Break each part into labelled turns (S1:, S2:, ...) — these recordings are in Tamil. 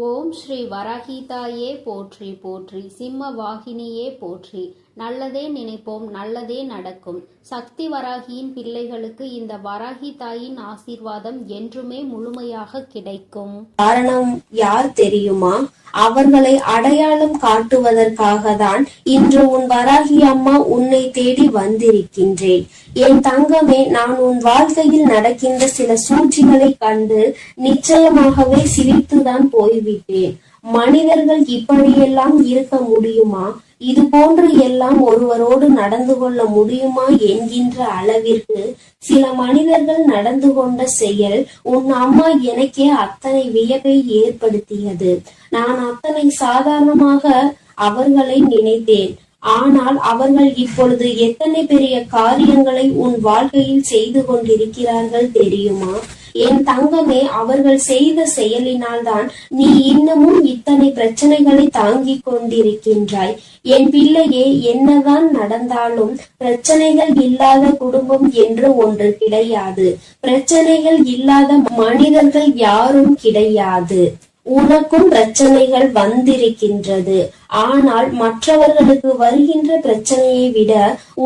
S1: ஓம் ஸ்ரீ வராகிதாயே போற்றி போற்றி, சிம்ம வாகினியே போற்றி. நல்லதே நினைப்போம், நல்லதே நடக்கும். சக்தி வராகியின் பிள்ளைகளுக்கு இந்த வராகி தாயின் ஆசீர்வாதம் என்றுமே முழுமையாக கிடைக்கும்.
S2: காரணம் யார் தெரியுமா? அவர்களை அடையாளம் காட்டுவதற்காக தான் இன்று உன் வராகி அம்மா உன்னை தேடி வந்திருக்கின்றேன். என் தங்கமே, நான் உன் வாழ்க்கையில் நடக்கின்ற சில சூழ்ச்சிகளை கண்டு நிச்சயமாகவே சிரித்துதான் போய்விட்டேன். மனிதர்கள் இப்படியெல்லாம் இருக்க முடியுமா? இது போன்று எல்லாம் ஒருவரோடு நடந்து கொள்ள முடியுமா என்கின்ற அளவிற்கு சில மனிதர்கள் நடந்து கொண்ட செயல் உன் அம்மா எனக்கே அத்தனை வியப்பை ஏற்படுத்தியது. நான் அத்தனை சாதாரணமாக அவர்களை நினைத்தேன். ஆனால் அவர்கள் இப்பொழுது எத்தனை பெரிய காரியங்களை உன் வாழ்க்கையில் செய்து கொண்டிருக்கிறார்கள் தெரியுமா? என் தங்கமே, அவர்கள் செய்த செயலினால் தான் நீ இன்னமும் இத்தனை பிரச்சனைகளை தாங்கிக் கொண்டிருக்கின்றாய். என் பிள்ளையே, என்னதான் நடந்தாலும் பிரச்சனைகள் இல்லாத குடும்பம் என்று ஒன்று கிடையாது. பிரச்சனைகள் இல்லாத மனிதர்கள் யாரும் கிடையாது. உனக்கும் பிரச்சனைகள் வந்திருக்கின்றது. ஆனால் மற்றவர்களுக்கு வருகின்ற பிரச்சனையை விட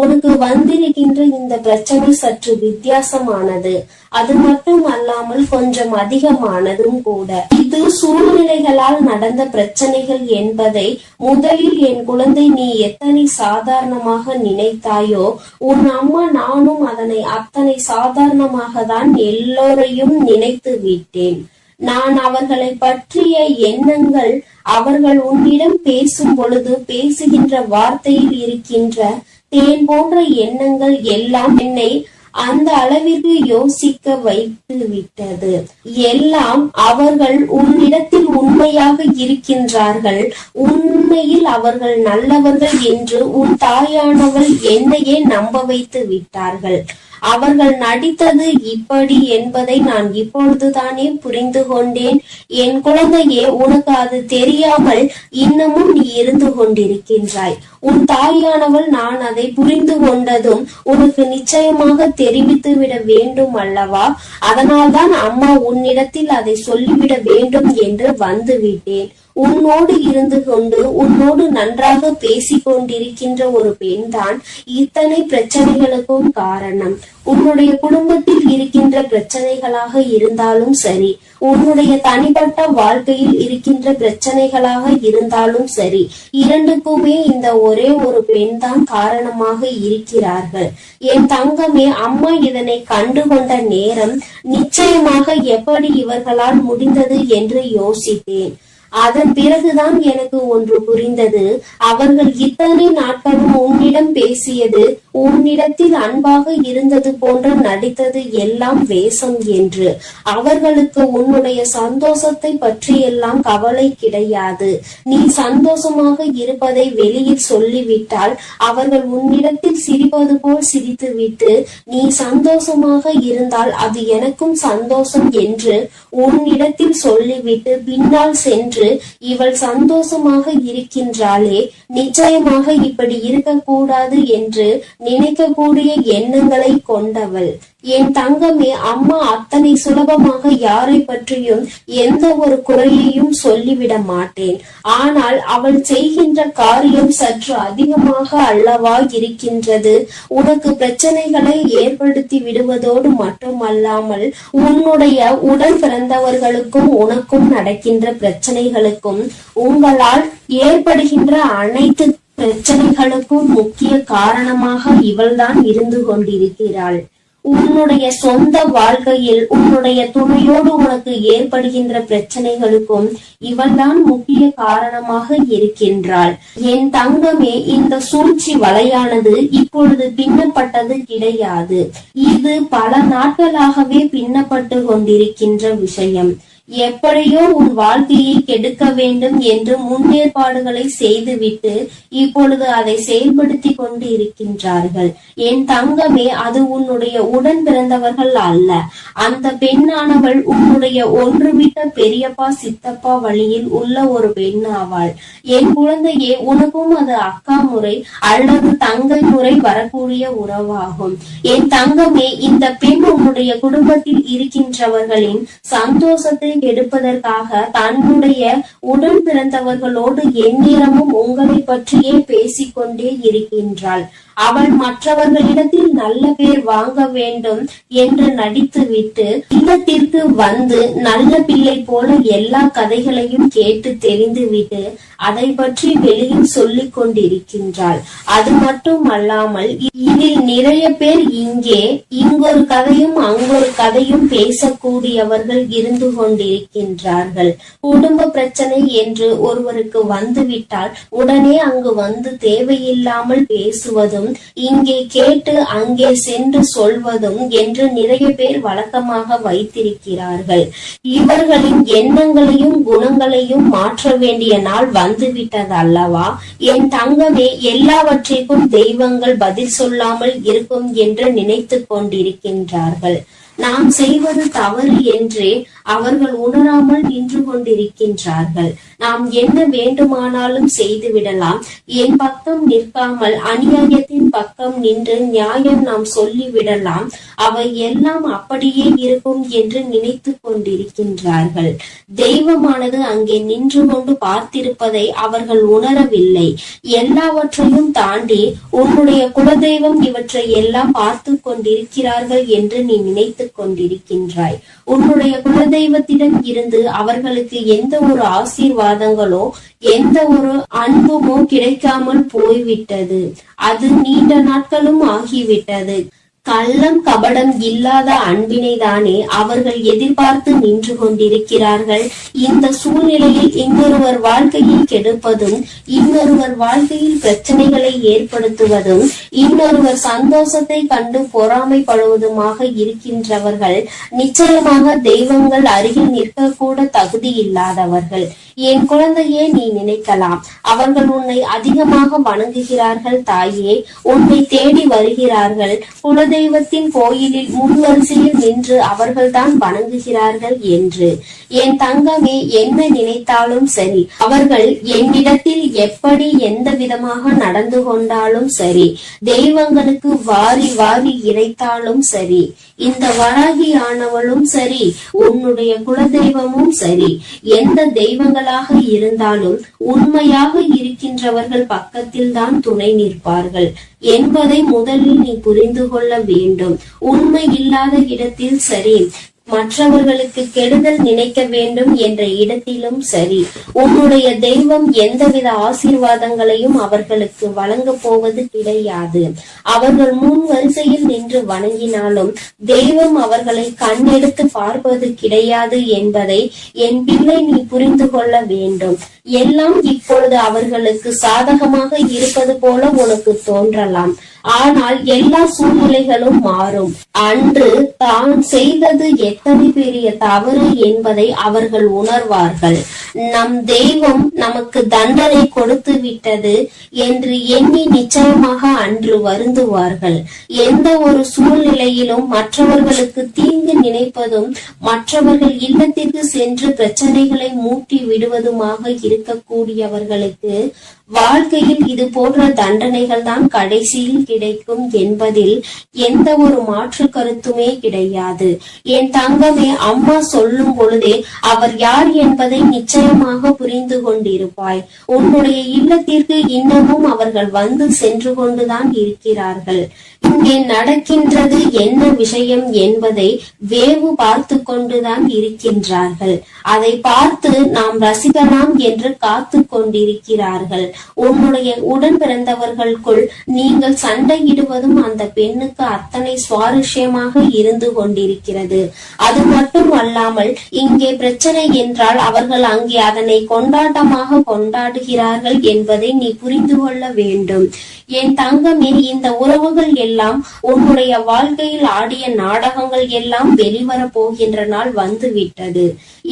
S2: உனக்கு வந்திருக்கின்ற இந்த பிரச்சனை சற்று வித்தியாசமானது. அது மட்டும் அல்லாமல் கொஞ்சம் அதிகமானதும் கூட. இது சூழ்நிலைகளால் நடந்த பிரச்சனைகள் என்பதை முதலில் என் குழந்தை நீ எத்தனை சாதாரணமாக நினைத்தாயோ, உன் அம்மா நானும் அதனை அத்தனை சாதாரணமாக தான் எல்லோரையும் நினைத்து விட்டேன். நான் அவர்களை பற்றிய எண்ணங்கள், அவர்கள் உன்னிடம் பேசும் பொழுது பேசுகின்ற வார்த்தையில் இருக்கின்ற தேன் போன்ற எண்ணங்கள் எல்லாம் என்னை அந்த அளவிற்கு யோசிக்க வைத்து விட்டது. எல்லாம் அவர்கள் உன்னிடத்தில் உண்மையாக இருக்கின்றார்கள். உண்மையில் அவர்கள் நல்லவர்கள் என்று உன் தாயானவள் என்னையே நம்ப வைத்து விட்டார்கள். அவர்கள் நடித்தது இப்படி என்பதை நான் இப்பொழுதுதானே புரிந்து கொண்டேன். என் குழந்தையே, உனக்கு அது தெரியாமல் இன்னமும் நீ இருந்து கொண்டிருக்கின்றாய். உன் தாயானவள் நான் அதை புரிந்து கொண்டதும் உனக்கு நிச்சயமாக தெரிவித்து விட வேண்டும் அல்லவா? அதனால்தான் அம்மா உன்னிடத்தில் அதை சொல்லிவிட வேண்டும் என்று வந்து விட்டேன். உன்னோடு இருந்து கொண்டு உன்னோடு நன்றாக பேசிக் கொண்டிருக்கின்ற ஒரு பெண் தான் இத்தனை பிரச்சனைகளுக்கும் காரணம். உன்னுடைய குடும்பத்தில் இருக்கின்ற பிரச்சனைகளாக இருந்தாலும் சரி, உன்னுடைய தனிப்பட்ட வாழ்க்கையில் இருக்கின்ற பிரச்சனைகளாக இருந்தாலும் சரி, இரண்டுக்குமே இந்த ஒரே ஒரு பெண் தான் காரணமாக இருக்கிறார்கள். என் தங்கமே, அம்மா இதனை கண்டுகொண்ட நேரம் நிச்சயமாக எப்படி இவர்களால் முடிந்தது என்று யோசித்தேன். அதன் பிறகுதான் எனக்கு ஒன்று புரிந்தது. அவர்கள் இத்தனை நாட்களும் உன்னிடம் பேசியது, உன்னிடத்தில் அன்பாக இருந்தது போன்று நடித்தது எல்லாம் வேஷம் என்று. அவர்களுக்கு உன்னுடைய சந்தோஷத்தை பற்றியெல்லாம் கவலை கிடையாது. நீ சந்தோஷமாக இருப்பதை வெளியில் சொல்லிவிட்டால் அவர்கள் உன்னிடத்தில் சிரிப்பது போல் சிரித்துவிட்டு, நீ சந்தோஷமாக இருந்தால் அது எனக்கும் சந்தோஷம் என்று உன்னிடத்தில் சொல்லிவிட்டு பின்னால் சென்று இவள் சந்தோஷமாக இருக்கின்றாளே, நிச்சயமாக இப்படி இருக்கக்கூடாது என்று நினைக்கக்கூடிய எண்ணங்களை கொண்டவள். என் தங்கமே, அம்மா அத்தனை சுலபமாக யாரை பற்றியும் எந்த ஒரு குறையையும் சொல்லிவிட மாட்டேன். ஆனால் அவள் செய்கின்ற காரியம் சற்று அதிகமாக அல்லவா இருக்கின்றது. உனக்கு பிரச்சனைகளை ஏற்படுத்தி விடுவதோடு மட்டுமல்லாமல் உன்னுடைய உடன் பிறந்தவர்களுக்கும் உனக்கும் நடக்கின்ற பிரச்சனைகளுக்கும், உங்களால் ஏற்படுகின்ற அனைத்து பிரச்சனைகளுக்கும் முக்கிய காரணமாக இவள்தான் இருந்து கொண்டிருக்கிறாள். உன்னுடைய சொந்த வாழ்க்கையில் உன்னுடைய துணையோடு உனக்கு ஏற்படுகின்ற பிரச்சனைகளுக்கும் இவள்தான் முக்கிய காரணமாக இருக்கின்றாள். என் தங்கமே, இந்த சூழ்ச்சி வலையானது இப்பொழுது பின்னப்பட்டது கிடையாது. இது பல நாட்களாகவே பின்னப்பட்டு கொண்டிருக்கின்ற விஷயம். எப்படியோ உன் வாழ்க்கையை கெடுக்க வேண்டும் என்று முன்னேற்பாடுகளை செய்துவிட்டு இப்பொழுது அதை செயல்படுத்தி கொண்டு இருக்கின்றார்கள். என் தங்கமே, அது உன்னுடைய உடன் பிறந்தவர்கள் அல்ல. அந்த பெண்ணானவள் உன்னுடைய ஒன்றுவிட்ட பெரியப்பா சித்தப்பா வழியில் உள்ள ஒரு பெண்ணாவாள். என் குழந்தையே, உனக்கும் அது அக்கா முறை அல்லது தங்கை முறை வரக்கூடிய உறவாகும். என் தங்கமே, இந்த பெண் உன்னுடைய குடும்பத்தில் இருக்கின்றவர்களின் சந்தோஷத்தை கெடுப்பதற்காக தன்னுடைய உடன் பிறந்தவர்களோடு எந்நேரமும் உங்களை பற்றியே பேசிக்கொண்டே இருக்கின்றாள். அவள் மற்றவர்களிடத்தில் நல்ல பேர் வாங்க வேண்டும் என்று நடித்துவிட்டு இல்லத்திற்கு வந்து நல்ல பிள்ளை போல எல்லா கதைகளையும் கேட்டு தெரிந்துவிட்டு அதை பற்றி வெளியில் சொல்லிக் கொண்டிருக்கின்றாள். அது மட்டும் அல்லாமல் இதில் நிறைய பேர் இங்கொரு கதையும் அங்கொரு கதையும் பேசக்கூடியவர்கள் இருந்து கொண்டிருக்கின்றார்கள். குடும்ப பிரச்சனை என்று ஒருவருக்கு வந்துவிட்டால் உடனே அங்கு வந்து தேவையில்லாமல் பேசுவதும் இங்கே கேட்டு அங்கே சென்று சொல்வதும் என்று நிறைய பேர் வழக்கமாக வைத்திருக்கிறார்கள். இவர்களின் எண்ணங்களையும் குணங்களையும் மாற்ற வேண்டிய நாள் வந்துவிட்டது அல்லவா? என் தங்கமே, எல்லாவற்றிற்கும் தெய்வங்கள் பதில் சொல்லாமல் இருக்கும் என்று நினைத்து கொண்டிருக்கின்றார்கள். நாம் செய்வது தவறு என்றே அவர்கள் உணராமல் நின்று கொண்டிருக்கின்றார்கள். நாம் என்ன வேண்டுமானாலும் செய்து விடலாம். என் பக்கம் நிற்காமல் அநியாயத்தின் பக்கம் நின்று நியாயம் நாம் சொல்லிவிடலாம். அவை எல்லாம் அப்படியே இருக்கும் என்று நினைத்து கொண்டிருக்கின்றார்கள். தெய்வமானது அங்கே நின்று கொண்டு பார்த்திருப்பதை அவர்கள் உணரவில்லை. எல்லாவற்றையும் தாண்டி உன்னுடைய குலதெய்வம் இவற்றை எல்லாம் பார்த்து கொண்டிருக்கிறார்கள் என்று நீ நினைத்து கொண்டிருக்கின்றாய். உன்னுடைய குலதெய்வத்திடம் இருந்து அவர்களுக்கு எந்த ஒரு ஆசீர்வாதங்களோ எந்த ஒரு அன்புமோ கிடைக்காமல் போய்விட்டது. அது நீண்ட நாட்களும் ஆகிவிட்டது. கள்ளம் கபடம் இல்லாத அன்பினை தானே அவர்கள் எதிர்பார்த்து நின்று கொண்டிருக்கிறார்கள். இந்த சூழ்நிலையில் இன்னொருவர் வாழ்க்கையை கெடுப்பதும் இன்னொருவர் வாழ்க்கையில் பிரச்சனைகளை ஏற்படுத்துவதும் இன்னொருவர் சந்தோஷத்தை கண்டு பொறாமைப்படுவதுமாக இருக்கின்றவர்கள் நிச்சயமாக தெய்வங்கள் அருகில் நிற்க கூட தகுதி இல்லாதவர்கள். என் குழந்தையே, நீ நினைக்கலாம், அவர்கள் உன்னை அதிகமாக வணங்குகிறார்கள் தாயே, உன்னை தேடி வருகிறார்கள், குலதெய்வத்தின் கோயிலில் முன்வரிசையில் நின்று அவர்கள்தான் வணங்குகிறார்கள் என்று. என் தங்கமே, என்ன நினைத்தாலும் சரி, அவர்கள் என்னிடத்தில் எப்படி எந்த விதமாக நடந்து கொண்டாலும் சரி, தெய்வங்களுக்கு வாரி வாரி இறைத்தாலும் சரி, இந்த வராகி ஆனவளும் சரி, உன்னுடைய குலதெய்வமும் சரி, எந்த தெய்வங்களாக இருந்தாலும் உண்மையாக இருக்கின்றவர்கள் பக்கத்தில் தான் துணை நிற்பார்கள் என்பதை முதலில் நீ புரிந்து கொள்ள வேண்டும். உண்மை இல்லாத இடத்தில் சரி, மற்றவர்களுக்கு கெடுதல் நினைக்க வேண்டும் என்ற இடத்திலும் சரி, உன்னுடைய தெய்வம் எந்தவித ஆசீர்வாதங்களையும் அவர்களுக்கு வழங்க போவது கிடையாது. அவர்கள் முன் வரிசையில் நின்று வணங்கினாலும் தெய்வம் அவர்களை கண்ணெடுத்து பார்ப்பது கிடையாது என்பதை என் பிள்ளை நீ புரிந்து கொள்ள வேண்டும். எல்லாம் இப்பொழுது அவர்களுக்கு சாதகமாக இருப்பது போல உனக்கு தோன்றலாம். ஆனால் எல்லா சூழ்நிலைகளும் மாறும். அன்று தான் செய்தது எத்தனை பெரிய தவறு என்பதை அவர்கள் உணர்வார்கள். நம் தெய்வம் நமக்கு தண்டனை கொடுத்து விட்டது என்று எண்ணி நிச்சயமாக அன்று வருந்துவார்கள். எந்த ஒரு சூழ்நிலையிலும் மற்றவர்களுக்கு தீங்கு நினைப்பதும் மற்றவர்கள் இல்லத்திற்கு சென்று பிரச்சனைகளை மூட்டி விடுவதுமாக இருக்கக்கூடியவர்களுக்கு வாழ்க்கையில் இது போன்ற தண்டனைகள் தான் கடைசியில் கிடைக்கும் என்பதில் எந்த ஒரு மாற்று கருத்துமே கிடையாது. என் தங்கமே, அம்மா சொல்லும் பொழுதே அவர் யார் என்பதை நிச்சயமாக புரிந்து கொண்டிருப்பாய். உன்னுடைய இல்லத்திற்கு இன்னமும் அவர்கள் வந்து சென்று கொண்டுதான் இருக்கிறார்கள். இங்கே நடக்கின்றது என்ன விஷயம் என்பதை வேவு பார்த்து கொண்டுதான் இருக்கின்றார்கள். அதை பார்த்து நாம் ரசிக்கலாம் என்று காத்து கொண்டிருக்கிறார்கள். உன்னுடைய உடன் பிறந்தவர்களுக்குள் நீங்கள் சண்டையிடுவதும் அந்த பெண்ணுக்கு அத்தனை சுவாரஸ்யமாக இருந்து கொண்டிருக்கிறது. அது மட்டும் அல்லாமல் இங்கே பிரச்சனை என்றால் அவர்கள் அங்கே அதனை கொண்டாட்டமாக கொண்டாடுகிறார்கள் என்பதை நீ புரிந்து கொள்ள வேண்டும். என் தங்கமே, இந்த உறவுகள் எல்லாம் உன்னுடைய வாழ்க்கையில் ஆடிய நாடகங்கள் எல்லாம் வெளிவர போகின்ற நாள் வந்து விட்டது.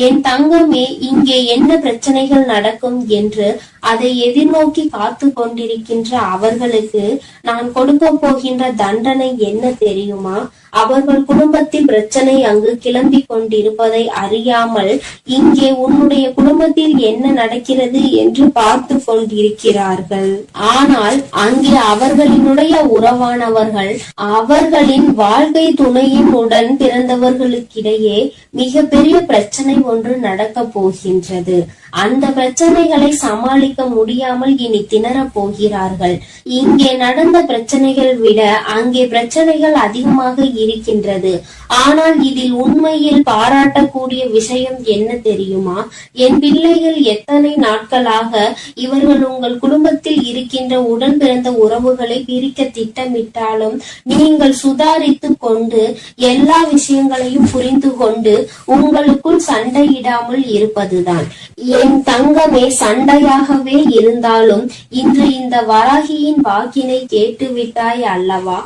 S2: என் தங்கமே, இங்கே என்ன பிரச்சனைகள் நடக்கும் என்று அதை எதிர்நோக்கி காத்து கொண்டிருக்கின்ற அவர்களுக்கு நான் கொடுக்க போகின்ற தண்டனை என்ன தெரியுமா? அவர்கள் குடும்பத்தில் பிரச்சனை அங்கு கிளம்பி கொண்டிருப்பதை அறியாமல் இங்கே உன்னுடைய குடும்பத்தில் என்ன நடக்கிறது என்று பார்த்து கொண்டிருக்கிறார்கள். ஆனால் அங்கே அவர்களினுடைய உறவானவர்கள் அவர்களின் வாழ்க்கை துணையின் உடன் பிறந்தவர்களுக்கிடையே மிக பெரிய பிரச்சனை ஒன்று நடக்கப் போகின்றது. அந்த பிரச்சனைகளை சமாளிக்க முடியாமல் இனி திணறப் போகிறார்கள். இங்கே நடந்த பிரச்சனைகள் விட அங்கே பிரச்சனைகள் அதிகமாக இருக்கின்றது. ஆனால் இதில் உண்மையில் பாராட்டக்கூடிய விஷயம் என்ன தெரியுமா? என் பிள்ளைகள் எத்தனை நாட்களாக இவர்கள் உங்கள் குடும்பத்தில் இருக்கின்ற உடன் பிறந்த உறவுகளை பிரிக்க திட்டமிட்டாலும் நீங்கள் சுதாரித்து கொண்டு எல்லா விஷயங்களையும் புரிந்து கொண்டு உங்களுக்குள் சண்டையிடாமல் இருப்பதுதான். என் தங்கமே, சண்டையாகவே இருந்தாலும் இன்று இந்த வராகியின் வாக்கினை கேட்டுவிட்டாய் அல்லவா?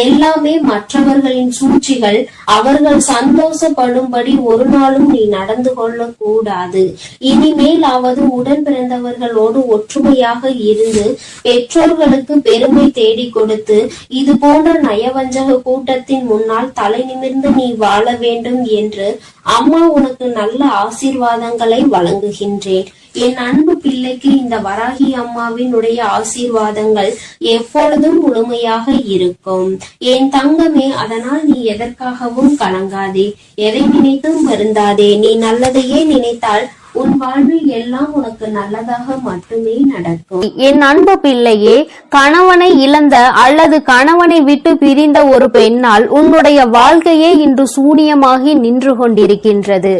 S2: எல்லாமே மற்றவர்களின் சூழ்ச்சிகள். அவர்கள் சந்தோஷப்படும்படி ஒரு நாளும் நீ நடந்து கொள்ள கூடாது. இனிமேலாவது உடன் பிறந்தவர்களோடு ஒற்றுமையாக இருந்து பெற்றோர்களுக்கு பெருமை தேடி கொடுத்து இது போன்ற நயவஞ்சக கூட்டத்தின் முன்னால் தலை நிமிர்ந்து நீ வாழ வேண்டும் என்று அம்மா உனக்கு நல்ல ஆசீர்வாதங்களை வழங்குகின்றேன். என் அன்பு பிள்ளைக்கு இந்த வராகி அம்மாவினுடைய ஆசீர்வாதங்கள் எப்பொழுதும் முழுமையாக இருக்கும். என் தங்கமே, அதனால் நீ எதற்காகவும் கலங்காதே, எதை நினைத்தும் வருந்தாதே. நீ நல்லதையே நினைத்தால் உன் வாழ்வில் எல்லாம் உனக்கு நல்லதாக மட்டுமே நடக்கும்.
S1: என் அன்பு பிள்ளையே, கணவனை இழந்த அல்லது கணவனை விட்டு பிரிந்த ஒரு பெண்ணால் உன்னுடைய வாழ்க்கையே இன்று சூனியமாகி நின்று கொண்டிருக்கின்றது.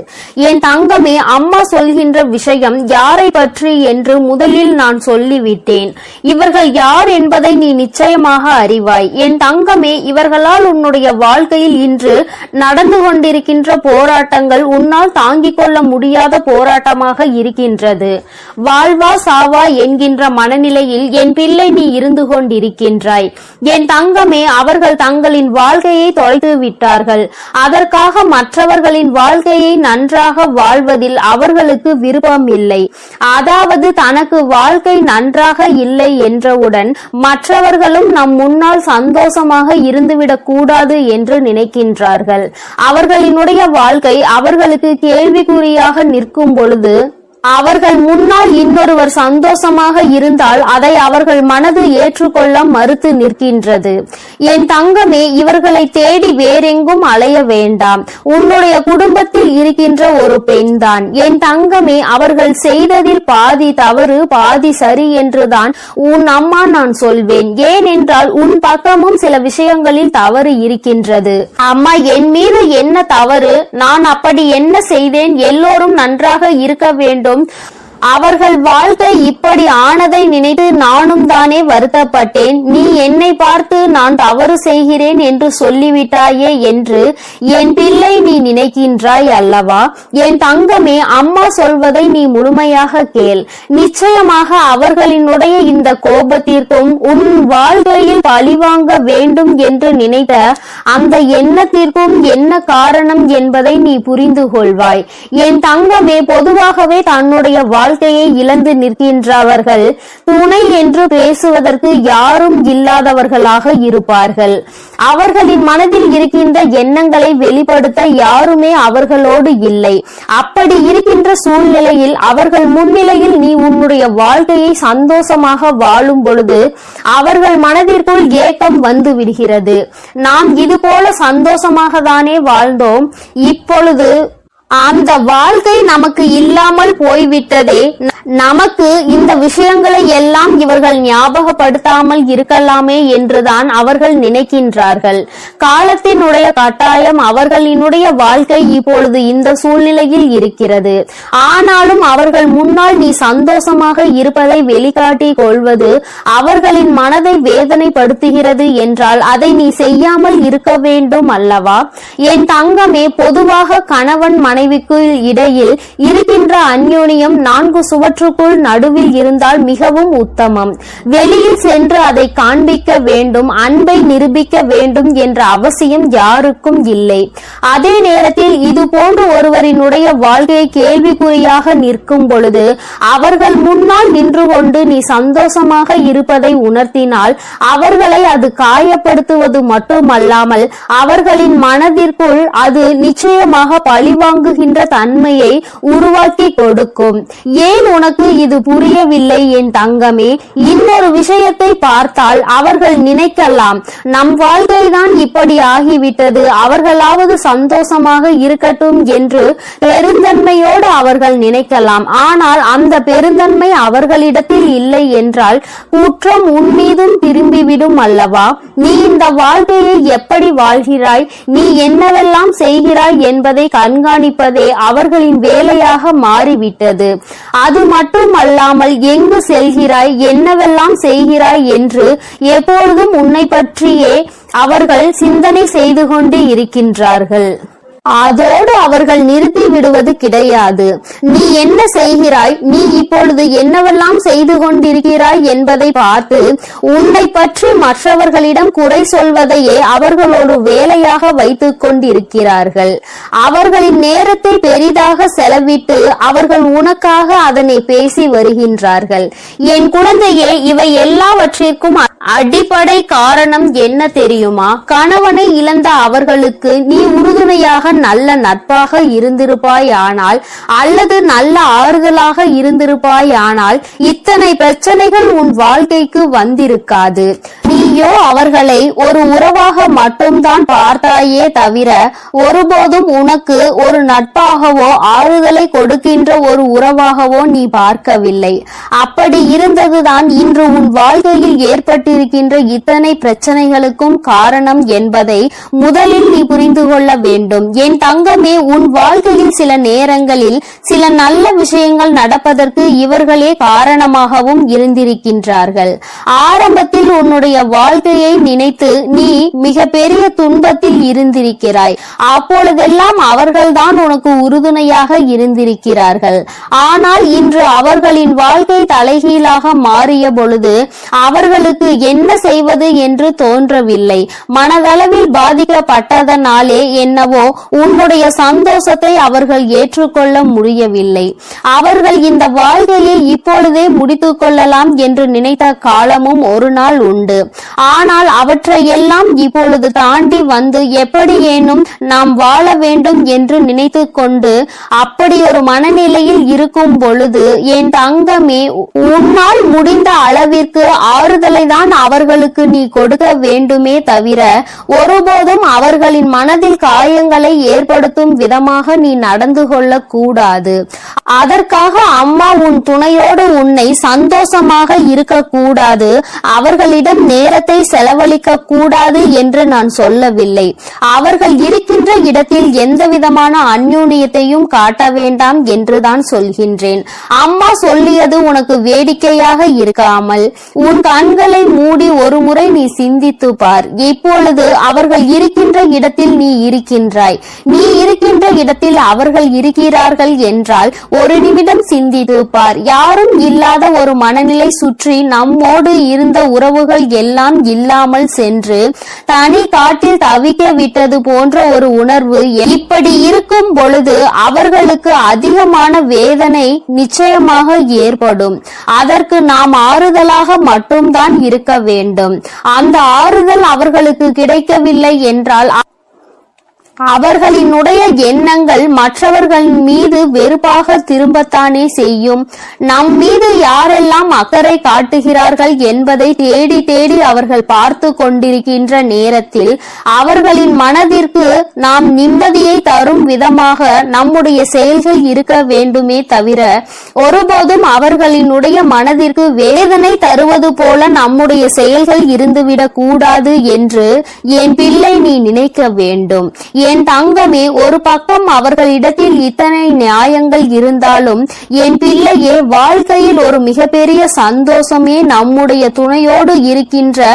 S1: என் தங்கமே, அம்மா சொல்கின்ற விஷயம் யாரை பற்றி என்று முதலில் நான் சொல்லிவிட்டேன். இவர்கள் யார் என்பதை நீ நிச்சயமாக அறிவாய். என் தங்கமே, இவர்களால் உன்னுடைய வாழ்க்கையில் இன்று நடந்து கொண்டிருக்கின்ற போராட்டங்கள் உன்னால் தாங்கிக் கொள்ள முடியாத போராட்டமாக இருக்கின்றது. வாழ்வா சாவா என்கின்ற மனநிலையில் என் பிள்ளை நீ இருந்து கொண்டிருக்கின்றாய். என் தங்கமே, அவர்கள் தங்களின் வாழ்க்கையை தொலைத்து விட்டார்கள். அதற்காக மற்றவர்களின் வாழ்க்கையை நன்றாக வாழ்வதில் அவர்களுக்கு விருப்பம் இல்லை. அதாவது தனக்கு வாழ்க்கை நன்றாக இல்லை என்றவுடன் மற்றவர்களும் நம் முன்னால் சந்தோஷமாக இருந்துவிடக் கூடாது என்று நினைக்கின்றார்கள். அவர்களினுடைய வாழ்க்கை அவர்களுக்கு கேள்விக்குறியாக நிற்கும் பொழுது அவர்கள் முன்னால் இன்னொருவர் சந்தோஷமாக இருந்தால் அதை அவர்கள் மனது ஏற்றுக்கொள்ள மறுத்து நிற்கின்றது. என் தங்கமே, இவர்களை தேடி வேறெங்கும் அலைய வேண்டாம். உன்னுடைய குடும்பத்தில் இருக்கின்ற ஒரு பெண்தான். என் தங்கமே, அவர்கள் செய்ததில் பாதி தவறு பாதி சரி என்றுதான் உன் அம்மா நான் சொல்வேன். ஏனென்றால் உன் பக்கமும் சில விஷயங்களில் தவறு இருக்கின்றது. அம்மா, என் மீது என்ன தவறு? நான் அப்படி என்ன செய்தேன்? எல்லோரும் நன்றாக இருக்க வேண்டும். அவர்கள் வாழ்க்கை இப்படி ஆனதை நினைத்து நானும் தானே வருத்தப்பட்டேன். நீ என்னை பார்த்து நான் தவறு செய்கிறேன் என்று சொல்லிவிட்டாயே என்று என் பிள்ளை நீ நினைக்கின்றாய் அல்லவா? என் தங்கமே, அம்மா சொல்வதை நீ முழுமையாக கேள். நிச்சயமாக அவர்களினுடைய இந்த கோபத்திற்கும் உன் வாழ்க்கையில் பழிவாங்க வேண்டும் என்று நினைத்த அந்த எண்ணத்திற்கும் என்ன காரணம் என்பதை நீ புரிந்து கொள்வாய். என் தங்கமே, பொதுவாகவே தன்னுடைய வாழ்க்கையை இழந்து நிற்கின்றவர்கள் துணை என்று பேசுவதற்கு யாரும் இல்லாதவர்களாக இருப்பார்கள். அவர்களின் மனதில் இருக்கின்ற எண்ணங்களை வெளிப்படுத்த யாருமே அவர்களோடு இல்லை. அப்படி இருக்கின்ற சூழ்நிலையில் அவர்கள் முன்னிலையில் நீ உன்னுடைய வாழ்க்கையை சந்தோஷமாக வாழும் பொழுது அவர்கள் மனதிற்குள் ஏக்கம் வந்து விடுகிறது. நாம் இது போல சந்தோஷமாக தானே வாழ்ந்தோம், இப்பொழுது அந்த வாழ்க்கை நமக்கு இல்லாமல் போய்விட்டதே. நமக்கு இந்த விஷயங்களை எல்லாம் இவர்கள் ஞாபகப்படுத்தாமல் இருக்கலாமே என்றுதான் அவர்கள் நினைக்கின்றார்கள். காலத்தினுடைய கட்டாயம் அவர்களினுடைய வாழ்க்கை இப்பொழுது இந்த சூழ்நிலையில் இருக்கிறது. ஆனாலும் அவர்கள் முன்னால் நீ சந்தோஷமாக இருப்பதை வெளிக்காட்டிக் கொள்வது அவர்களின் மனதை வேதனைப்படுத்துகிறது என்றால் அதை நீ செய்யாமல் இருக்க வேண்டும் அல்லவா? என் தங்கமே, பொதுவாக கணவன் மனைவிக்கு இடையில் இருக்கின்ற அந்யோன்யம் 4 சுவற்றுக்குள் நடுவில் இருந்தால் மிகவும் உத்தமம். வெளியில் சென்று அதை காண்பிக்க வேண்டும், அன்பை நிரூபிக்க வேண்டும் என்ற அவசியம் யாருக்கும் இல்லை. அதே நேரத்தில் இது போன்ற ஒருவரினுடைய வாழ்க்கையை கேள்விக்குறியாக நிற்கும் பொழுது அவர்கள் முன்னால் நின்று கொண்டு நீ சந்தோஷமாக இருப்பதை உணர்த்தினால் அவர்களை அது காயப்படுத்துவது மட்டுமல்லாமல் அவர்களின் மனதிற்குள் அது நிச்சயமாக பழிவாங்குகின்ற தன்மையை உருவாக்கி கொடுக்கும். ஏன் உனக்கு இது புரியவில்லை என் தங்கமே. இன்னொரு விஷயத்தை பார்த்தால் அவர்கள் நினைக்கலாம், நம் வாழ்க்கைதான் இப்படி ஆகிவிட்டது, அவர்களாவது சந்தோஷமாக இருக்கட்டும் என்று பெருந்தன்மையோடு அவர்கள் நினைக்கலாம். ஆனால் அந்த பெருந்தன்மை அவர்களிடத்தில் இல்லை என்றால் குற்றம் உன்மீதும் திரும்பிவிடும் அல்லவா? நீ இந்த வாழ்க்கையை எப்படி வாழ்கிறாய், நீ என்னவெல்லாம் செய்கிறாய் என்பதை கண்காணிப்பதே அவர்களின் வேலையாக மாறிவிட்டது. அது மட்டுமல்லாமல் எங்கு செல்கிறாய், என்னவெல்லாம் செய்கிறாய் என்று எப்பொழுதும் உன்னை பற்றியே அவர்கள் சிந்தனை செய்து கொண்டு இருக்கின்றார்கள். அதோடு அவர்கள் நிறுத்தி விடுவது கிடையாது. நீ என்ன செய்கிறாய், நீ இப்பொழுது என்னவெல்லாம் செய்து கொண்டிருக்கிறாய் என்பதை பார்த்து உன்னை பற்றி மற்றவர்களிடம் குறை சொல்வதையே அவர்கள் ஒரு வேலையாக வைத்துக் கொண்டிருக்கிறார்கள். அவர்களின் நேரத்தை பெரிதாக செலவிட்டு அவர்கள் உனக்காக அதனை பேசி வருகின்றார்கள். என் குழந்தையே, இவை எல்லாவற்றிற்கும் அடிப்படை காரணம் என்ன தெரியுமா? கணவனை இழந்த அவர்களுக்கு நீ உறுதுணையாக நல்ல நட்பாக இருந்திருப்பாயானால் அல்லது நல்ல ஆறுதலாக இருந்திருப்பாயானால் இத்தனை பிரச்சனைகள் உன் வாழ்க்கைக்கு வந்திருக்காது. நீயோ அவர்களை ஒரு உறவாக மட்டும்தான் பார்த்தாயே தவிர ஒருபோதும் உனக்கு ஒரு நட்பாகவோ ஆறுதலை கொடுக்கின்ற ஒரு உறவாகவோ நீ பார்க்கவில்லை. அப்படி இருந்ததுதான் இன்று உன் வாழ்க்கையில் ஏற்பட்டிருக்கின்ற இத்தனை பிரச்சனைகளுக்கும் காரணம் என்பதை முதலில் நீ புரிந்து கொள்ள வேண்டும். என் தங்கமே, உன் வாழ்க்கையில் சில நேரங்களில் சில நல்ல விஷயங்கள் நடப்பதற்கு இவர்களே காரணமாகவும் இருந்திருக்கின்றார்கள். ஆரம்பத்தில் உன்னுடைய வாழ்க்கையை நினைத்து நீ மிக பெரிய துன்பத்தில் இருந்திருக்கிறாய். அப்பொழுதெல்லாம் அவர்கள்தான் உனக்கு உறுதுணையாக இருந்திருக்கிறார்கள். ஆனால் இன்று அவர்களின் வாழ்க்கை தலைகீழாக மாறிய பொழுது அவர்களுக்கு என்ன செய்வது என்று தோன்றவில்லை. மனதளவில் பாதிக்கப்பட்டதனாலே என்னவோ உன்னுடைய சந்தோஷத்தை அவர்கள் ஏற்றுக்கொள்ள முடியவில்லை. அவர்கள் இந்த வாழ்க்கையை இப்பொழுதே முடித்துக் கொள்ளலாம் என்று நினைத்த காலமும் ஒரு நாள் உண்டு. ஆனால் அவற்றையெல்லாம் இப்பொழுது தாண்டி வந்து எப்படியேனும் நாம் வாழ வேண்டும் என்று நினைத்து கொண்டு அப்படி ஒரு மனநிலையில் இருக்கும் பொழுது என் தங்கமே, உன்னால் முடிந்த அளவிற்கு ஆறுதலை தான் அவர்களுக்கு நீ கொடுக்க வேண்டுமே தவிர ஒருபோதும் அவர்களின் மனதில் காயங்களை ஏற்படுத்தும் விதமாக நீ நடந்து கொள்ள கூடாது. அதற்காக அம்மா உன் துணையோடு உன்னை சந்தோஷமாக இருக்க கூடாது, அவர்களிடம் நேரத்தை செலவழிக்க கூடாது என்று நான் சொல்லவில்லை. அவர்கள் இருக்கின்ற இடத்தில் எந்த விதமான அந்யோன்யத்தையும் காட்ட வேண்டாம் என்றுதான் சொல்கின்றேன். அம்மா சொல்லியது உனக்கு வேடிக்கையாக இருக்காமல் உன் கண்களை மூடி ஒரு முறை நீ சிந்தித்து பார். இப்பொழுது அவர்கள் இருக்கின்ற இடத்தில் நீ இருக்கின்றாய், நீ இருக்கின்ற இடத்தில் அவர்கள் இருக்கிறார்கள் என்றால் ஒரு நிமிடம் சிந்தித்து பார். யாரும் இல்லாத ஒரு மனநிலை சுற்றி நம்மோடு இருந்த உறவுகள் எல்லாம் இல்லாமல் சென்று தனி காட்டில் தவிக்க விட்டது போன்ற ஒரு உணர்வு. இப்படி இருக்கும் பொழுது அவர்களுக்கு அதிகமான வேதனை நிச்சயமாக ஏற்படும். அதற்கு நாம் ஆறுதலாக மட்டும்தான் இருக்க வேண்டும். அந்த ஆறுதல் அவர்களுக்கு கிடைக்கவில்லை என்றால் அவர்களினுடைய எண்ணங்கள் மற்றவர்கள் மீது வெறுப்பாக திரும்பத்தானே செய்யும். நம் மீது யாரெல்லாம் அக்கறை காட்டுகிறார்கள் என்பதை தேடி தேடி அவர்கள் பார்த்து கொண்டிருக்கின்ற நேரத்தில் அவர்களின் மனதிற்கு நாம் நிம்மதியை தரும் விதமாக நம்முடைய செயல்கள் இருக்க வேண்டுமே தவிர ஒருபோதும் அவர்களினுடைய மனதிற்கு வேதனை தருவது போல நம்முடைய செயல்கள் இருந்துவிடக் கூடாது என்று என் பிள்ளை நீ நினைக்க வேண்டும். என் தங்கமே, ஒரு பக்கம் அவர்களிடத்தில் இத்தனை நியாயங்கள் இருந்தாலும் என் பிள்ளையே, வாழ்க்கையில் ஒரு மிகப்பெரிய சந்தோஷமே நம்முடைய துணையோடு இருக்கின்ற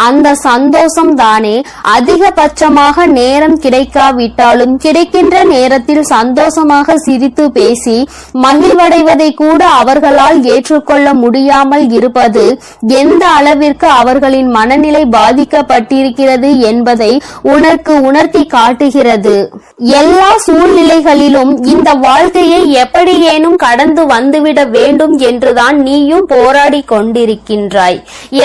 S1: அந்த சந்தோஷம் தானே. அதிகபட்சமாக நேரம் கிடைக்காவிட்டாலும் கிடைக்கின்ற நேரத்தில் சந்தோஷமாக சிரித்து பேசி மகிழ்வடைவதை கூட அவர்களால் ஏற்றுக்கொள்ள முடியாமல் இருப்பது எந்த அளவிற்கு அவர்களின் மனநிலை பாதிக்கப்பட்டிருக்கிறது என்பதை உனக்கு உணர்த்தி காட்டுகிறது இருக்கிறது. எல்லா சூழ்நிலைகளிலும் இந்த வாழ்க்கையை எப்படியேனும் கடந்து வந்துவிட வேண்டும் என்றுதான் நீயும் போராடி கொண்டிருக்கின்றாய்.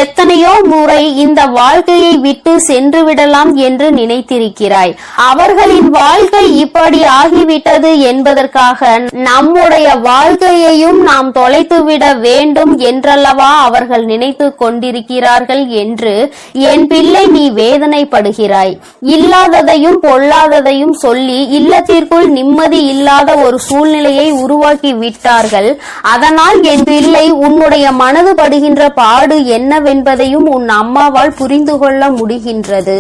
S1: எத்தனையோ முறை இந்த வாழ்க்கையை விட்டு சென்று விடலாம் என்று நினைத்திருக்கிறாய். அவர்களின் வாழ்க்கை இப்படி ஆகிவிட்டது என்பதற்காக நம்முடைய வாழ்க்கையையும் நாம் தொலைத்துவிட வேண்டும் என்றல்லவா அவர்கள் நினைத்து கொண்டிருக்கிறார்கள் என்று என் பிள்ளை நீ வேதனைப்படுகிறாய். இல்லாததையும் பொல்லாததையும் சொல்லி இல்லத்திற்குள் நிம்மதி இல்லாத ஒரு சூழ்நிலையை உருவாக்கி விட்டார்கள். அதனால் என் பிள்ளை உன்னுடைய மனது படுகின்ற பாடு என்னவென்பதையும் உன் அம்மாவால் புரிந்து கொள்ள முடிகின்றது.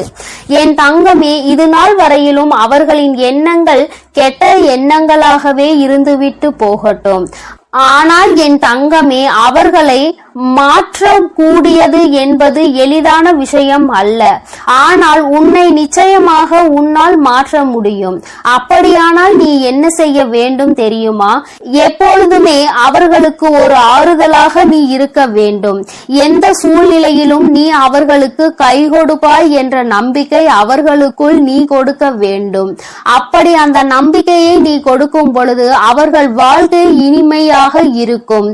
S1: என் தங்கமே, இது நாள் வரையிலும் அவர்களின் எண்ணங்கள் கெட்ட எண்ணங்களாகவே இருந்துவிட்டு போகட்டும். ஆனால் என் தங்கமே, அவர்களை மாற்றக்கூடியது என்பது எளிதான விஷயம் அல்ல. ஆனால் உன்னை நிச்சயமாக உன்னால் மாற்ற முடியும். அப்படியானால் நீ என்ன செய்ய வேண்டும் தெரியுமா? எப்பொழுதுமே அவர்களுக்கு ஒரு ஆறுதலாக நீ இருக்க வேண்டும். எந்த சூழ்நிலையிலும் நீ அவர்களுக்கு கை கொடுப்பாய் என்ற நம்பிக்கை அவர்களுக்குள் நீ கொடுக்க வேண்டும். அப்படி அந்த நம்பிக்கையை நீ கொடுக்கும் பொழுது அவர்கள் வாழ்க்கை இனிமையாக இருக்கும்.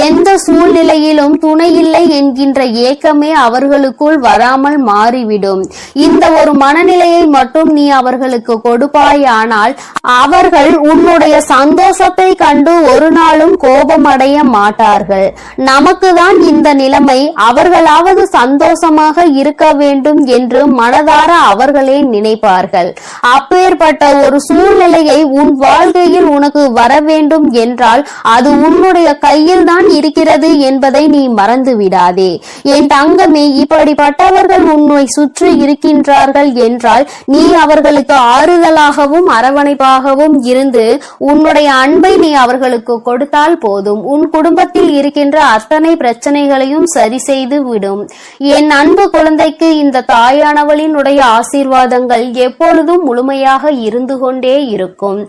S1: எந்த சூழ்நிலையிலும் துணை இல்லை என்கின்ற ஏக்கமே அவர்களுக்குள் வராமல் மாறிவிடும். இந்த ஒரு மனநிலையை மட்டும் நீ அவர்களுக்கு கொடுப்பாயானால் அவர்கள் உன்னுடைய சந்தோஷத்தை கண்டு ஒரு நாளும் கோபமடைய மாட்டார்கள். நமக்கு தான் இந்த நிலைமை, அவர்களாவது சந்தோஷமாக இருக்க வேண்டும் என்று மனதார அவர்களே நினைப்பார்கள். அப்பேற்பட்ட ஒரு சூழ்நிலையை உன் வாழ்க்கையில் உனக்கு வர வேண்டும் என்றால் அது உன்னுடைய கையில் தான் இருக்கிறது என்பதை நீ மறந்து விடாதே. என் தங்கமே, இப்படிப்பட்டவர்கள் உன்னை சுற்றி இருக்கின்றார்கள் என்றால் நீ அவர்களுக்கு ஆறுதலாகவும் அரவணைப்பாகவும் இருந்து உன்னுடைய அன்பை நீ அவர்களுக்கு கொடுத்தால் போதும். உன் குடும்பத்தில் இருக்கின்ற அத்தனை பிரச்சனைகளையும் சரி செய்து விடும். என் அன்பு குழந்தைக்கு இந்த தாயானவளினுடைய ஆசீர்வாதங்கள் எப்பொழுதும் முழுமையாக இருந்து கொண்டே இருக்கும்.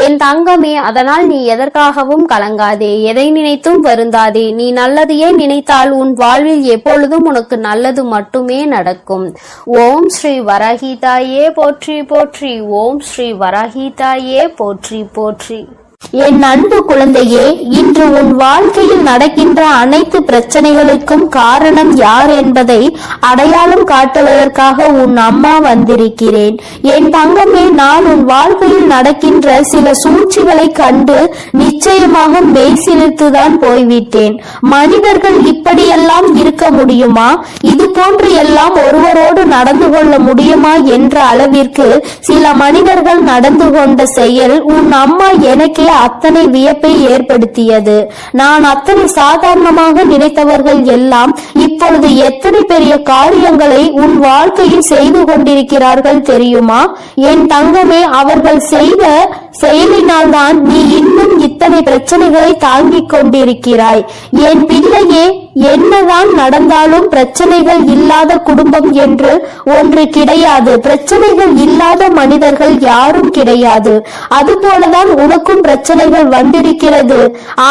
S1: என் தங்கமே, அதனால் நீ எதற்காகவும் கலங்காதே, எதை நினைத்தும் வருந்தாதே. நீ நல்லதையே நினைத்தால் உன் வாழ்வில் எப்பொழுதும் உனக்கு நல்லது மட்டுமே நடக்கும். ஓம் ஸ்ரீ வராகி தாயே போற்றி போற்றி. ஓம் ஸ்ரீ வராகி தாயே போற்றி போற்றி. என் அன்பு குழந்தையே, இன்று உன் வாழ்க்கையில் நடக்கின்ற அனைத்து பிரச்சனைகளுக்கும் காரணம் யார் என்பதை அடையாளம் காட்டுவதற்காக உன் அம்மா வந்திருக்கிறேன். என் தங்கமே, நான் உன் வாழ்க்கையில் நடக்கின்ற சில சூழ்ச்சிகளை கண்டு நிச்சயமாக மெய்சிலிர்த்துதான் போய்விட்டேன். மனிதர்கள் இப்படியெல்லாம் இருக்க முடியுமா? இது போன்று எல்லாம் ஒருவரோடு நடந்து கொள்ள முடியுமா என்ற அளவிற்கு சில மனிதர்கள் நடந்து கொண்ட செயல் உன் அம்மா எனக்கே அத்தனை வியப்பை ஏற்படுத்தியது. நான் அத்தனை சாதாரணமாக நினைத்தவர்கள் எல்லாம் இப்பொழுது எத்தனை பெரிய காரியங்களை உன் வாழ்க்கையில் செய்து கொண்டிருக்கிறார்கள் தெரியுமா? என் தங்கமே, அவர்கள் செய்த செயலினால் தான் நீ இன்னும் இத்தனை பிரச்சனைகளை தாங்கிக் கொண்டிருக்கிறாய். என் பிள்ளையே, என்னதான் நடந்தாலும் பிரச்சனைகள் இல்லாத குடும்பம் என்று ஒன்று கிடையாது. பிரச்சனைகள் இல்லாத மனிதர்கள் யாரும் கிடையாது. அதுபோலதான் உனக்கும் பிரச்சனைகள் வந்திருக்கிறது.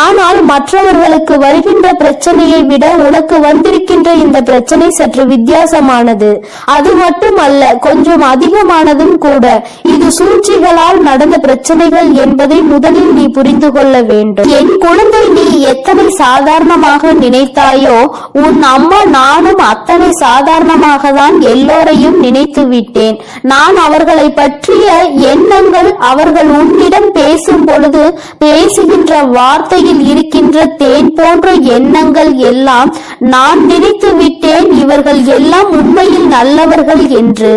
S1: ஆனால் மற்றவர்களுக்கு வருகின்ற பிரச்சனையை விட உனக்கு வந்திருக்கின்ற இந்த பிரச்சனை சற்று வித்தியாசமானது. அது மட்டுமல்ல, கொஞ்சம் அதிகமானதும் கூட. இது சூழ்ச்சிகளால் நடந்த பிரச்சனைகள் என்பதை முதலில் நீ புரிந்து கொள்ள வேண்டும். என் குழந்தை, நீ எத்தனை சாதாரணமாக நினைத்தாயோ உன் அம்மா நானும் அத்தனை சாதாரணமாக தான் எல்லோரையும் நினைத்து விட்டேன். நான் அவர்களை பற்றிய எண்ணங்கள், அவர்கள் உன்னிடம் பேசும் பொழுது பேசுகின்ற வார்த்தையில் இருக்கின்ற தேன் போன்ற எண்ணங்கள் எல்லாம் நான் நினைத்து விட்டேன் இவர்கள் எல்லாம் உண்மையில் நல்லவர்கள் என்று.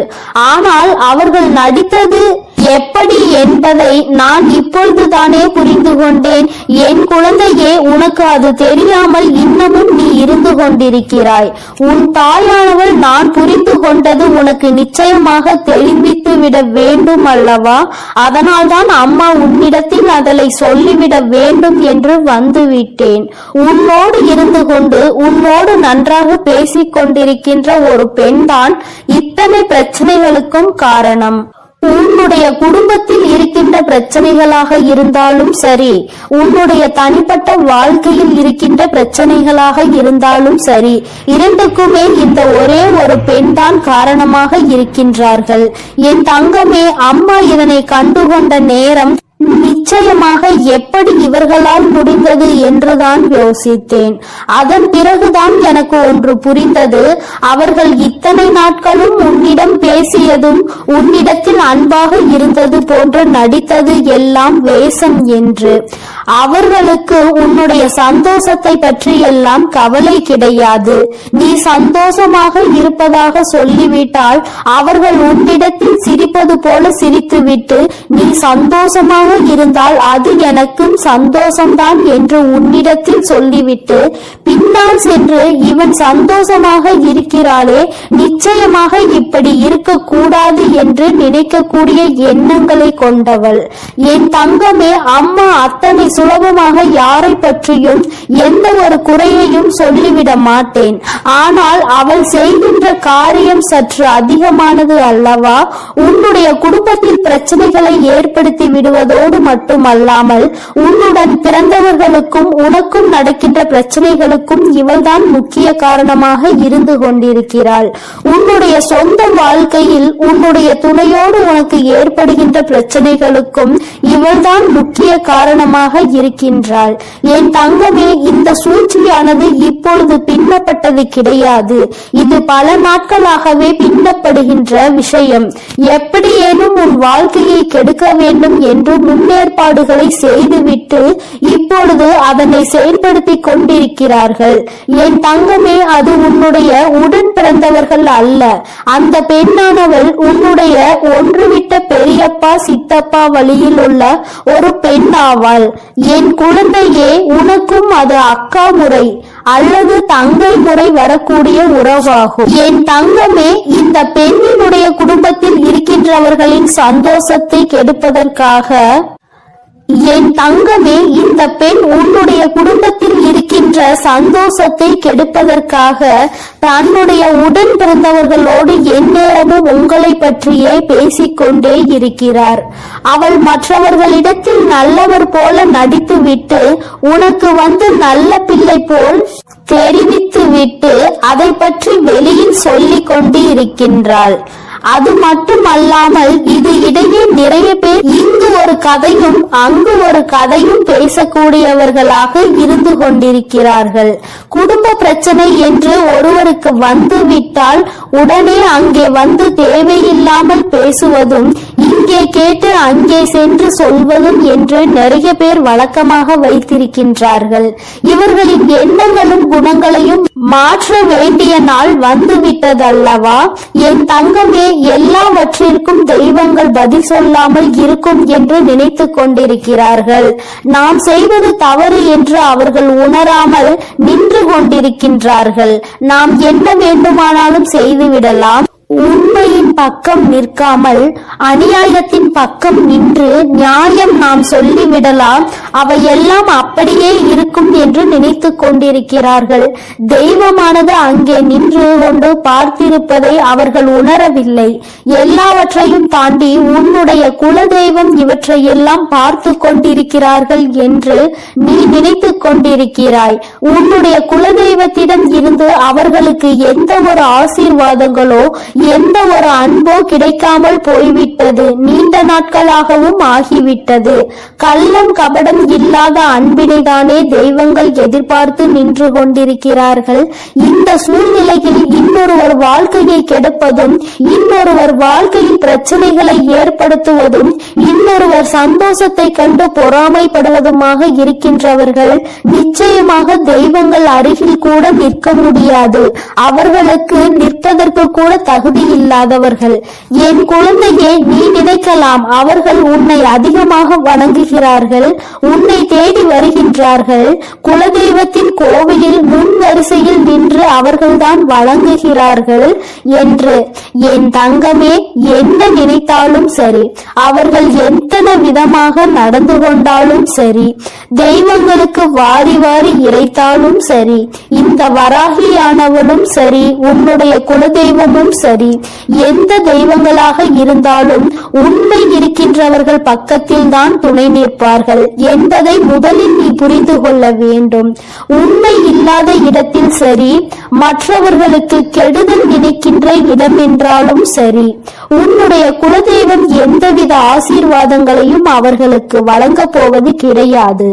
S1: ஆனால் அவர்கள் நடித்தது எப்படி என்பதை நான் இப்பொழுதுதானே புரிந்து கொண்டேன். என் குழந்தையே, உனக்கு அது தெரியாமல் இன்னமும் நீ இருந்து கொண்டிருக்கிறாய். உன் தாயானவள் நான் புரிந்து கொண்டது உனக்கு நிச்சயமாக தெரிவித்து விட வேண்டும் அல்லவா? அதனால்தான் அம்மா உன்னிடத்தில் அதனை சொல்லிவிட வேண்டும் என்று வந்துவிட்டேன். உன்னோடு இருந்து கொண்டு உன்னோடு நன்றாக பேசிக் கொண்டிருக்கின்ற ஒரு பெண்தான் இத்தனை பிரச்சனைகளுக்கும் காரணம். உன்னுடைய குடும்பத்தில் இருக்கின்ற பிரச்சனைகளாக இருந்தாலும் சரி, உன்னுடைய தனிப்பட்ட வாழ்க்கையில் இருக்கின்ற பிரச்சனைகளாக இருந்தாலும் சரி, இரண்டுக்குமே இந்த ஒரே ஒரு பெண் தான் காரணமாக இருக்கின்றார்கள். என் தங்கமே, அம்மா இதனை கண்டுகொண்ட நேரம் நிச்சயமாக எப்படி இவர்களால் முடிந்தது என்றுதான் யோசித்தேன். அதன் பிறகுதான் எனக்கு ஒன்று புரிந்தது. அவர்கள் இத்தனை நாட்களும் உன்னிடம் பேசியதும் உன்னிடத்தில் அன்பாக இருந்தது போன்று நடித்தது எல்லாம் வேஷம் என்று. அவர்களுக்கு உன்னுடைய சந்தோஷத்தை பற்றி எல்லாம் கவலை கிடையாது. நீ சந்தோஷமாக இருப்பதாக சொல்லிவிட்டால் அவர்கள் உன்னிடத்தில் சிரிப்பது போல சிரித்துவிட்டு, நீ சந்தோஷமாக இருந்தால் அது எனக்கும் சந்தோஷம்தான் என்று உன்னிடத்தில் சொல்லிவிட்டு, பின்னால் சென்று இவன் சந்தோஷமாக இருக்கிறாளே, நிச்சயமாக இப்படி இருக்கக்கூடாது என்று நினைக்கக்கூடிய எண்ணங்களை கொண்டவள். என் தங்கமே, அம்மா அத்தனை சுலபமாக யாரை பற்றியும் எந்த ஒரு குறையையும் சொல்லிவிட மாட்டேன். ஆனால் அவள் செய்கின்ற காரியம் சற்று அதிகமானது அல்லவா? உன்னுடைய குடும்பத்தில் பிரச்சனைகளை ஏற்படுத்தி விடுவதோடு மட்டுமல்லாமல் உன்னுடன் பிறந்தவர்களுக்கும் உனக்கும் நடக்கின்ற பிரச்சனைகளுக்கும் இவள்தான் முக்கிய காரணமாக இருந்து கொண்டிருக்கிறாள். உன்னுடைய சொந்த வாழ்க்கையில் உன்னுடைய துணையோடு உனக்கு ஏற்படுகின்ற பிரச்சனைகளுக்கும் இவள்தான் முக்கிய காரணமாக இருக்கின்றாள். என் தங்கமே, இந்த சூழ்ச்சியானது இப்பொழுது பின்னப்பட்டது கிடையாது. இது பல நாட்களாகவே பின்னப்படுகின்ற விஷயம். எப்படியேனும் உன் வாழ்க்கையை கெடுக்க வேண்டும் என்று முன்னேற்பாடுகளை செய்துவிட்டு இப்பொழுது அதனை செயல்படுத்தி கொண்டிருக்கிறார்கள். என் தங்கமே, அது உன்னுடைய உடன் பிறந்தவர்கள் அல்ல. அந்த பெண்ணானவள் உன்னுடைய ஒன்றுவிட்ட பெரியப்பா சித்தப்பா வழியில் உள்ள ஒரு பெண் ஆவாள். என் குழந்தையே, உனக்கும் அது அக்கா முறை அல்லது தங்கை முறை வரக்கூடிய உறவாகும். என் தங்கமே, இந்த பெண்ணினுடைய குடும்பத்தில் இருக்கின்றவர்களின் சந்தோஷத்தை கெடுப்பதற்காக, என் தங்கமே, இந்த பெண் உன்னுடைய குடும்பத்தில் இருக்கின்ற சந்தோஷத்தை கெடுப்பதற்காக தன்னுடைய உடன் பிறந்தவர்களோடு எந்நேரமும் உங்களை பற்றியே பேசிக்கொண்டே இருக்கிறார். அவள் மற்றவர்களிடத்தில் நல்லவர் போல நடித்துவிட்டு உனக்கு வந்து நல்ல பிள்ளை போல் தெரிவித்து விட்டு அதை பற்றி வெளியில் சொல்லிக் கொண்டு இருக்கின்றாள். அது மட்டுமல்லாமல் இது இடையே நிறைய பேர் இங்கு ஒரு கதையும் அங்கு ஒரு கதையும் பேசக்கூடியவர்களாக இருந்து கொண்டிருக்கிறார்கள். குடும்ப பிரச்சனை என்று ஒருவருக்கு வந்து விட்டால் உடனே அங்கே வந்து தேவையில்லாமல் பேசுவதும், இங்கே கேட்டு அங்கே சென்று சொல்வதும் என்று நிறைய பேர் வழக்கமாக வைத்திருக்கின்றார்கள். இவர்களின் எண்ணங்களும் குணங்களையும் மாற்ற வேண்டிய நாள் வந்துவிட்டதல்லவா? என் தங்கமே, எல்லாவற்றிற்கும் தெய்வங்கள் பதில் சொல்லாமல் இருக்கும் என்று நினைத்துக் கொண்டிருக்கிறார்கள். நாம் செய்வது தவறு என்று அவர்கள் உணராமல் நின்று கொண்டிருக்கின்றார்கள். நாம் என்ன வேண்டுமானாலும் செய்துவிடலாம். உண்மையின் பக்கம் நிற்காமல் அநியாயத்தின் பக்கம் நின்று நியாயம் நாம் சொல்லிவிடலாம். அவையெல்லாம் அப்படியே இருக்கும் என்று நினைத்துக் கொண்டிருக்கிறார்கள். தெய்வமானது அங்கே நின்று கொண்டு பார்த்திருப்பதை அவர்கள் உணரவில்லை. எல்லாவற்றையும் தாண்டி உன்னுடைய குலதெய்வம் இவற்றையெல்லாம் பார்த்து கொண்டிருக்கிறார்கள் என்று நீ நினைத்துக் கொண்டிருக்கிறாய். உன்னுடைய குலதெய்வத்திடம் இருந்து அவர்களுக்கு எந்த ஒரு ஆசீர்வாதங்களோ எந்த ஒரு அன்போ கிடைக்காமல் போய்விட்டது. நீண்ட நாட்களாகவும் ஆகிவிட்டது. கள்ளம் கபடம் இல்லாத அன்பினைதானே தெய்வங்கள் எதிர்பார்த்து நின்று கொண்டிருக்கிறார்கள். இந்த சூழ்நிலையில் இன்னொருவர் வாழ்க்கையை கெடுப்பதும், இன்னொருவர் வாழ்க்கையில் பிரச்சனைகளை ஏற்படுத்துவதும், இன்னொருவர் சந்தோஷத்தை கண்டு பொறாமைப்படுவதுமாக இருக்கின்றவர்கள் நிச்சயமாக தெய்வங்கள் அருகில் கூட நிற்க முடியாது. அவர்களுக்கு நிற்பதற்கு கூட தகுதி இல்லாதவர்கள். என் குழந்தையே, நீ நினைக்கலாம் அவர்கள் உன்னை அதிகமாக வணங்குகிறார்கள், உன்னை தேடி வருகின்றார்கள். குலதெய்வத்தின் கோவிலில் முன் வரிசையில் நின்று அவர்கள்தான் வணங்குகிறார்கள் என்று. என் தங்கமே, என்ன நினைத்தாலும் சரி, அவர்கள் எத்தனை விதமாக நடந்து கொண்டாலும் சரி, தெய்வங்களுக்கு வாரி வாரி இறைத்தாலும் சரி, இந்த வராகியானவனும் சரி, உன்னுடைய குலதெய்வமும் சரி, சரி. எந்த தெய்வங்களாக இருந்தாலும் உண்மை இருக்கின்றவர்கள் பக்கத்தில் தான் துணை நிற்பார்கள் என்பதை முதலில் நீ புரிந்து கொள்ள வேண்டும். உண்மை இல்லாத இடத்தில் சரி, மற்றவர்களுக்கு கெடுதல் நினைக்கின்ற இடம் என்றாலும் சரி, உன்னுடைய குலதெய்வம் எந்தவித ஆசீர்வாதங்களையும் அவர்களுக்கு வழங்கப் போவது கிடையாது.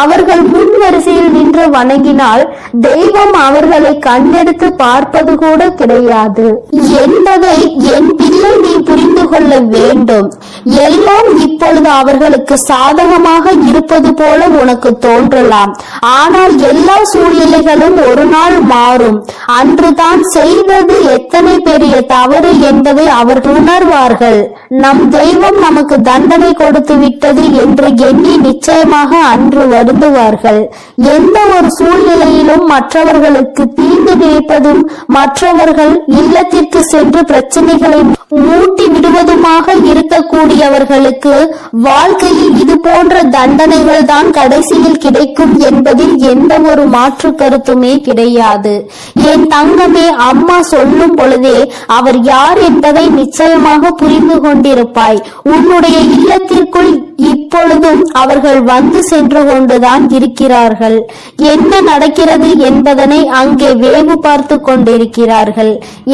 S1: அவர்கள் முன் வரிசையில் நின்று வணங்கினால் தெய்வம் அவர்களை கண்ணெடுத்து பார்ப்பது கூட கிடையாது என்பதை என் பிள்ளை நீ புரிந்து கொள்ள வேண்டும். எல்லாம் இப்பொழுது அவர்களுக்கு சாதகமாக இருப்பது போல உனக்கு தோன்றலாம். ஆனால் எல்லா சூழ்நிலைகளும் ஒரு நாள் மாறும். அன்றுதான் செய்வது எத்தனை பெரிய தவறு என்பதை அவர்கள் உணர்வார்கள். நம் தெய்வம் நமக்கு தண்டனை கொடுத்து விட்டது என்று எண்ணி நிச்சயமாக அன்று வருந்துவார்கள். எந்த ஒரு சூழ்நிலையிலும் மற்றவர்களுக்கு தீங்கு நினைப்பதும் மற்றவர்கள் இல்லத்திற்கு சென்று பிரச்சனைகளை மூட்டி விடுவதுமாக இருக்கக்கூடியவர்களுக்கு வாழ்க்கையில் இது போன்ற தண்டனைகள் தான் கடைசியில் கிடைக்கும் என்பதில் எந்த ஒரு மாற்று கருத்துமே கிடையாது. என் தங்கமே, அம்மா சொல்லும் பொழுதே அவர் யார் என்பதை நிச்சயமாக புரிந்து கொண்டிருப்பாய். உன்னுடைய இல்லத்திற்குள் இப்பொழுதும் அவர்கள் வந்து சென்று கொண்டுதான் இருக்கிறார்கள். என்ன நடக்கிறது என்பதனை அங்கே வேவு பார்த்து கொண்டிருக்கிறார்கள்.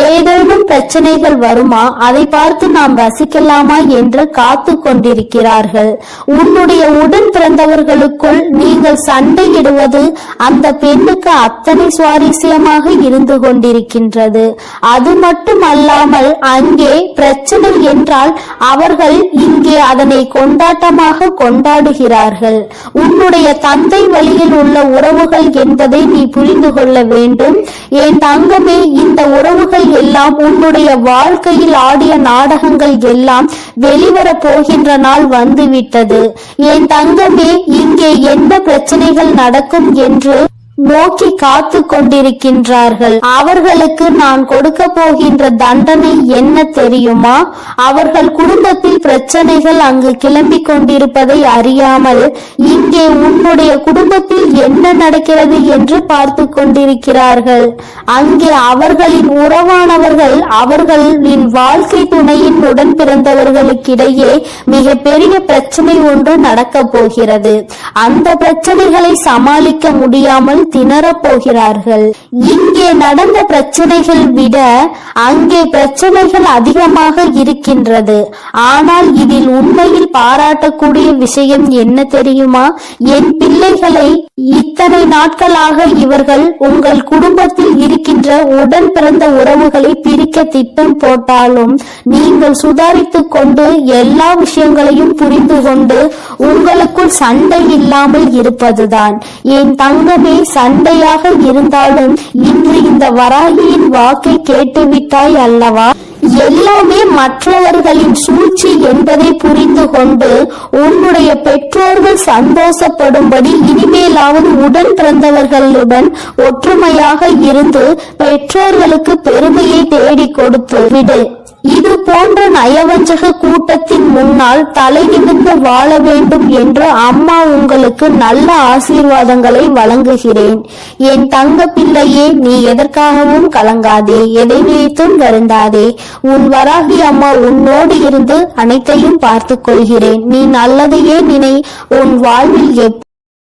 S1: ஏதேனும் பிரச்சனைகள் வருமா, அதை பார்த்து நாம் ரசிக்கலாமா என்று காத்து கொண்டிருக்கிறார்கள். உன்னுடைய உடன் பிறந்தவர்களுக்குள் நீங்கள் சண்டையிடுவது அந்த பெண்ணுக்கு அத்தனை சுவாரஸ்யமாக இருந்து கொண்டிருக்கின்றது. அது மட்டுமல்லாமல் அங்கே பிரச்சனை என்றால் அவர்கள் இங்கே அதனை கொண்டாட்டமாக கொண்டாடுகிறார்கள். உன்னுடைய தந்தை வழியில் உள்ள உறவுகள் என்பதை நீ புரிந்து கொள்ள வேண்டும். என் தங்கமே, இந்த உறவுகள் எல்லாம் உன்னுடைய வாழ்க்கையில் ஆடிய நாடகங்கள் எல்லாம் வெளிவர போகின்ற நாள் வந்துவிட்டது. என் தங்கமே, இங்கே எந்த பிரச்சனைகள் நடக்கும் என்று நோக்கி காத்து கொண்டிருக்கின்றார்கள். அவர்களுக்கு நான் கொடுக்க போகின்ற தண்டனை என்ன தெரியுமா? அவர்கள் குடும்பத்தில் பிரச்சனைகள் அங்கு கிளம்பிக் கொண்டிருப்பதை அறியாமல் இங்கே உன்னுடைய குடும்பத்தில் என்ன நடக்கிறது என்று பார்த்து கொண்டிருக்கிறார்கள். அங்கே அவர்களின் உறவானவர்கள் அவர்களின் வாழ்க்கை துணையின் உடன் பிறந்தவர்களுக்கிடையே மிக பெரிய பிரச்சனை ஒன்று நடக்கப் போகிறது. அந்த பிரச்சனைகளை சமாளிக்க முடியாமல் திணறப் போகிறார்கள். இங்கே நடந்த பிரச்சனைகள் விட அங்கே பிரச்சனைகள் அதிகமாக இருக்கின்றது. ஆனால் இதில் உண்மையில் பாராட்டக்கூடிய விஷயம் என்ன தெரியுமா? என் பிள்ளைகளை இத்தனை நாட்களாக இவர்கள் உங்கள் குடும்பத்தில் இருக்கின்ற உடன் பிறந்த உறவுகளை பிரிக்க திட்டம் போட்டாலும் நீங்கள் சுதாரித்துக் கொண்டு எல்லா விஷயங்களையும் புரிந்து கொண்டு உங்களுக்குள் சண்டை இல்லாமல் இருப்பதுதான். என் தங்கமே, சண்டையாக இருந்தாலும் இன்று இந்த வராகியின் வாக்கை கேட்டுவிட்டாய் அல்லவா? எல்லாமே மற்றவர்களின் சூழ்ச்சி என்பதை புரிந்து கொண்டு உன்னுடைய பெற்றோர்கள் சந்தோஷப்படும்படி இனிமேலாவது உடன் பிறந்தவர்களுடன் ஒற்றுமையாக இருந்து பெற்றோர்களுக்கு பெருமையை தேடி கொடுத்து விடு. இது போன்ற நயவஞ்சக கூட்டத்தின் முன்னால் தலை நிமிர்ந்து வாழ வேண்டும் என்று அம்மா உங்களுக்கு நல்ல ஆசீர்வாதங்களை வழங்குகிறேன். என் தங்க பிள்ளையே, நீ எதற்காகவும் கலங்காதே, எதை நினைத்தும் வருந்தாதே. உன் வராகி அம்மா உன்னோடு இருந்து அனைத்தையும் பார்த்து கொள்கிறேன். நீ நல்லதையே நினை. உன் வாழ்வில் எப்போது